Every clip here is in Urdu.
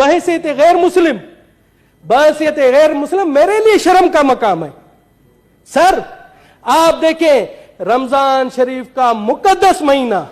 بحیثیت غیر مسلم میرے لیے شرم کا مقام ہے. سر آپ دیکھیں رمضان شریف کا مقدس مہینہ،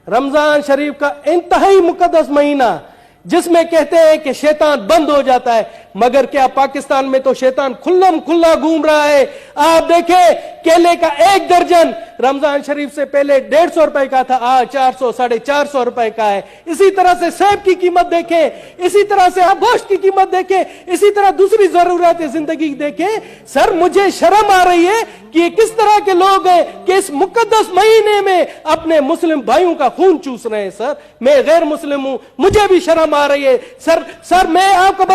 رمضان شریف کا انتہائی مقدس مہینہ جس میں کہتے ہیں کہ شیطان بند ہو جاتا ہے، مگر کیا پاکستان میں تو شیطان کھلم کھلا گھوم رہا ہے. آپ دیکھیں کیلے کا ایک درجن رمضان شریف سے پہلے 150 روپے کا تھا، آج 400 450 روپے کا ہے. اسی طرح سے سیب کی قیمت دیکھیں، اسی طرح سے آپ گوشت کی قیمت دیکھیں، اسی طرح دوسری ضرورت زندگی دیکھیں. سر مجھے شرم آ رہی ہے کہ یہ کس طرح کے لوگ ہیں کہ اس مقدس مہینے میں اپنے مسلم بھائیوں کا خون چوس رہے ہیں. سر میں غیر مسلم ہوں، مجھے بھی شرم آ رہی ہے. سر میں آپ کو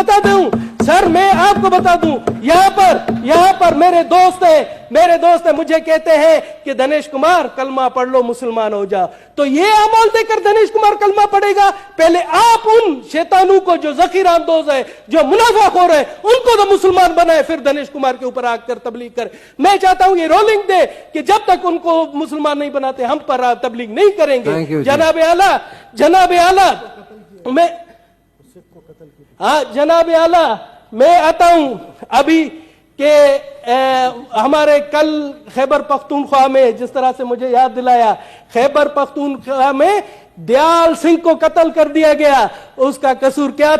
بتا دوں، یہاں پر میرے دوست ہیں مجھے کہتے ہیں کہ دنیش کمار کلمہ پڑھ لو مسلمان ہو جاؤ. تو یہ عمل دے کر دنیش کمار کلمہ پڑھے گا؟ پہلے آپ ان شیطانوں کو جو ذخیرہ اندوز ہے، جو منافع خور ہے، ان کو تو مسلمان بنائے، پھر دنیش کمار کے اوپر آ کر تبلیغ کر. میں چاہتا ہوں یہ رولنگ دے کہ جب تک ان کو مسلمان نہیں بناتے ہم پر تبلیغ نہیں کریں گے. جناب اعلیٰ میں آتا ہوں ابھی کہ ہمارے کل خیبر پختونخوا میں جس طرح سے مجھے یاد دلایا، خیبر پختونخوا میں دیال سنگھ کو قتل کر دیا گیا. اس کا قصور کیا تھا؟